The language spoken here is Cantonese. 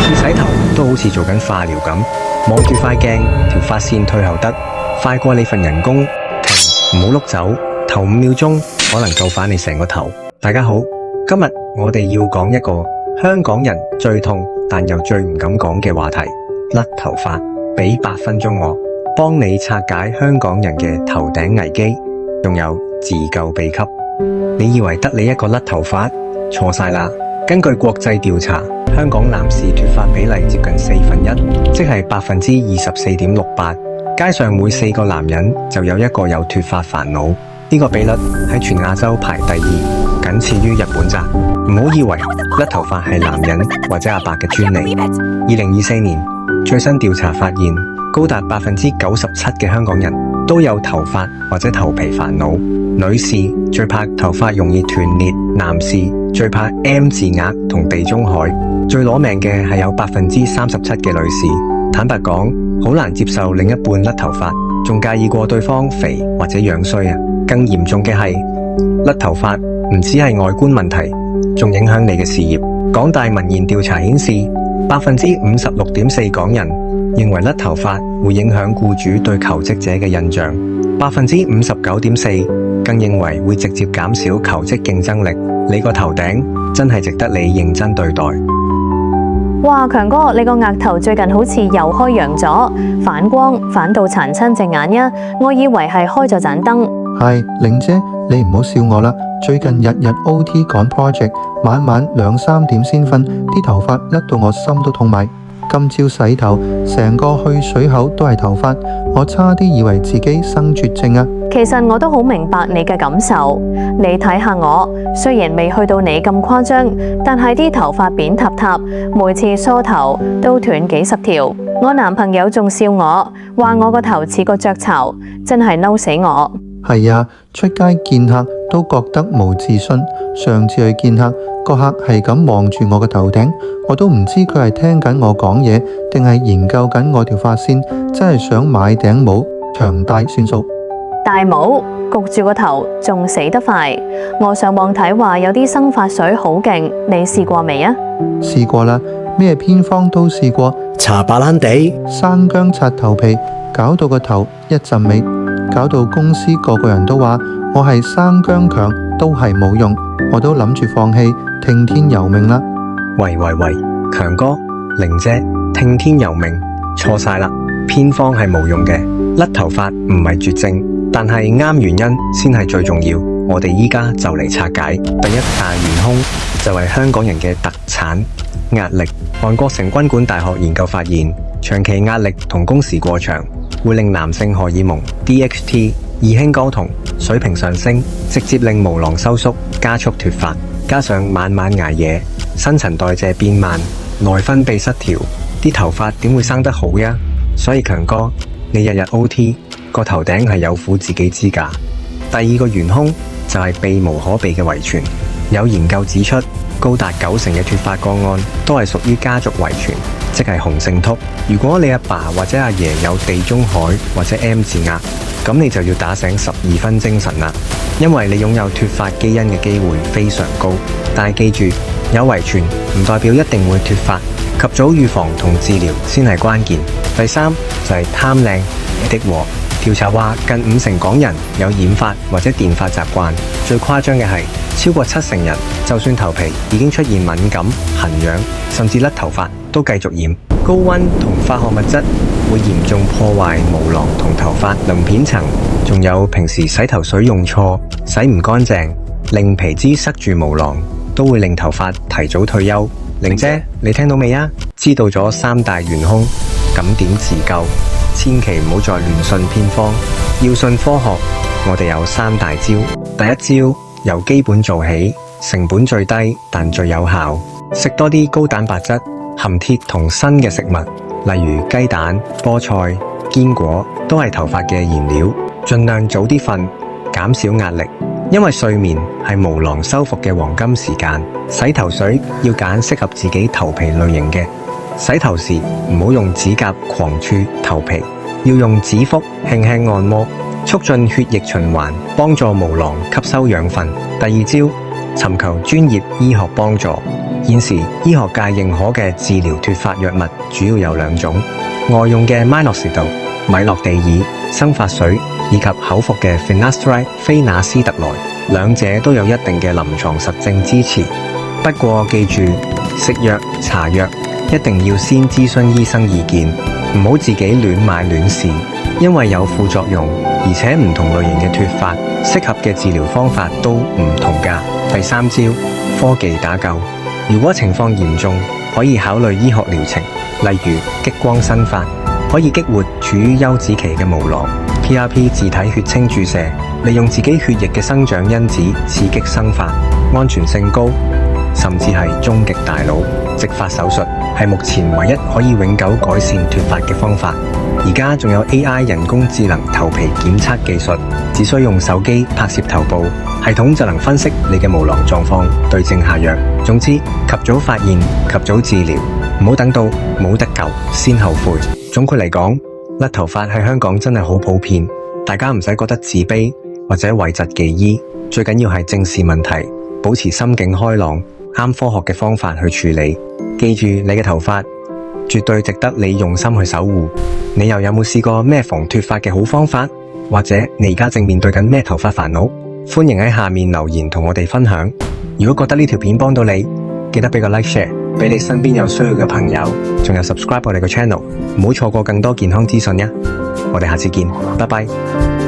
次洗頭都好似做緊化療咁，望住塊鏡，條髮線退後得快過你份人工。停，唔好碌走，頭5秒鐘可能救返你成個頭。大家好，今日我哋要講一個香港人最痛但又最唔敢講嘅話題——甩頭髮。俾8分鐘我，幫你拆解香港人嘅頭頂危機，仲有自救秘笈。你以為得你一個甩頭髮？錯晒啦！根據國際調查，香港男士脫髮比例接近1/4，即係24.68%。街上每4個男人就有1個有脫髮煩惱，呢個比率喺全亞洲排第2，僅次於日本咋。唔好以為甩頭髮係男人或者阿伯嘅專利。2024年最新調查發現，高達97%嘅香港人都有頭髮或者頭皮煩惱。女士最怕頭髮容易斷裂，男士最怕 M 字額同地中海。最攞命嘅係有37%嘅女士，坦白講，好難接受另一半甩頭髮，仲介意過對方肥或者樣衰啊！更嚴重嘅係甩頭髮唔只係外觀問題，仲影響你嘅事業。港大民意調查顯示，56.4% 港人認為甩頭髮會影響僱主對求職者嘅印象，59.4% 更認為會直接減少求職競爭力。你個頭頂真係值得你認真對待。哇，強哥，你個額頭最近好似又開揚咗，反光反到殘親隻眼呀！我以為係開咗盞燈。係，玲姐，你唔好笑我啦。最近日日 OT 趕 project， 晚晚2、3點先瞓，啲頭髮甩到我心都痛埋。今朝洗頭，成個去水口都係頭髮，我差啲以為自己生絕症啊！其實我都好明白你嘅感受，你睇下我，雖然未去到你咁誇張，但係啲頭髮扁塌塌，每次梳頭都斷幾十條。我男朋友仲笑我，話我個頭似個雀巢，真係嬲死我。係啊，出街見客都覺得冇自信。上次去見客，個客係咁望住我個頭頂，我都唔知佢係聽緊我講嘢，定係研究緊我條髮線，真係想買頂帽長戴算數。大帽焗住個頭仲死得快。我上網睇話有啲生髮水好勁，你試過未啊？試過啦，咩偏方都試過，茶白蘭地、生薑擦頭皮，搞到個頭一陣味，搞到公司個個人都話我係生薑強，都係冇用，我都諗住放棄，聽天由命啦。喂，強哥、玲姐，聽天由命，錯晒啦！偏方係冇用嘅，甩頭髮唔係絕症，但係啱原因先係最重要。我哋依家就嚟拆解。第一大元兇就係香港人嘅特產壓力。韓國成均館大學研究發現，長期壓力同工時過長會令男性荷爾蒙 DHT 二氫睾酮水平上升，直接令毛囊收縮，加速脫髮。加上晚晚捱夜，新陳代謝變慢，內分泌失調，啲頭髮點會生得好呀？所以強哥，你日日 OT 個頭頂係有苦自己知㗎。第二個元兇就係避無可避嘅遺傳。有研究指出，高達90%嘅脫髮個案都係屬於家族遺傳，即係雄性禿。如果你阿爸或者阿爺有地中海或者 M 字額，咁你就要打醒12分精神啦，因為你擁有脫髮基因嘅機會非常高。但係記住，有遺傳唔代表一定會脫髮，及早預防同治療先係關鍵。第三就係貪靚的禍。調查話近50%港人有染髮或者電髮習慣，最誇張嘅係超過70%人就算頭皮已經出現敏感、痕癢，甚至甩頭髮都繼續染。高溫同化學物質會嚴重破壞毛囊同頭髮鱗片層，仲有平時洗頭水用錯、洗唔乾淨，令皮脂塞住毛囊，都會令頭髮提早退休。玲姐，你聽到未啊？知道咗3大元兇，咁點自救？千祈唔好再亂信偏方，要信科學。我哋有3大招。第一招，由基本做起，成本最低但最有效。食多啲高蛋白質、含鐵同鋅嘅食物，例如雞蛋、菠菜、堅果，都係頭髮嘅燃料。盡量早啲瞓，減少壓力，因為睡眠係毛囊修復嘅黃金時間。洗頭水要揀適合自己頭皮類型嘅。洗頭時唔好用指甲狂觸頭皮，要用指腹輕輕按摩，促進血液循環，幫助毛囊吸收養分。第二招，尋求專業醫學幫助。現時醫學界認可嘅治療脫髮藥物主要有兩種，外用嘅米諾士道、米諾地爾、生髮水以及口服嘅 Finasteride 菲那斯特萊，兩者都有一定嘅臨床實證支持。不過記住，食藥、搽藥一定要先諮詢醫生意見，唔好自己亂買亂試，因為有副作用，而且唔同類型嘅脫髮適合嘅治療方法都唔同㗎。第三招，科技打救。如果情況嚴重，可以考慮醫學療程，例如激光生髮，可以激活處於休止期嘅毛囊。PRP 自體血清注射，利用自己血液嘅生長因子刺激生髮，安全性高，甚至係終極大腦。植髮手術係目前唯一可以永久改善脫髮嘅方法。而家仲有 AI 人工智能頭皮檢測技術，只需用手機拍攝頭部，系統就能分析你嘅毛囊狀況，對症下藥。總之，及早發現，及早治療，唔好等到冇得救先後悔。總括嚟講，甩頭髮喺香港真係好普遍，大家唔使覺得自卑或者諱疾忌醫，最緊要係正視問題，保持心境開朗，啱科學嘅方法去處理。記住，你嘅頭髮絕對值得你用心去守護。你又有冇試過咩防脫髮嘅好方法？或者你而家正面對緊咩頭髮煩惱？歡迎喺下面留言同我哋分享。如果覺得呢條片幫到你，記得俾個 like share，俾你身邊有需要嘅朋友，仲有 subscribe 我哋嘅 channel，唔好錯過更多健康資訊呀！我哋下次見，拜拜。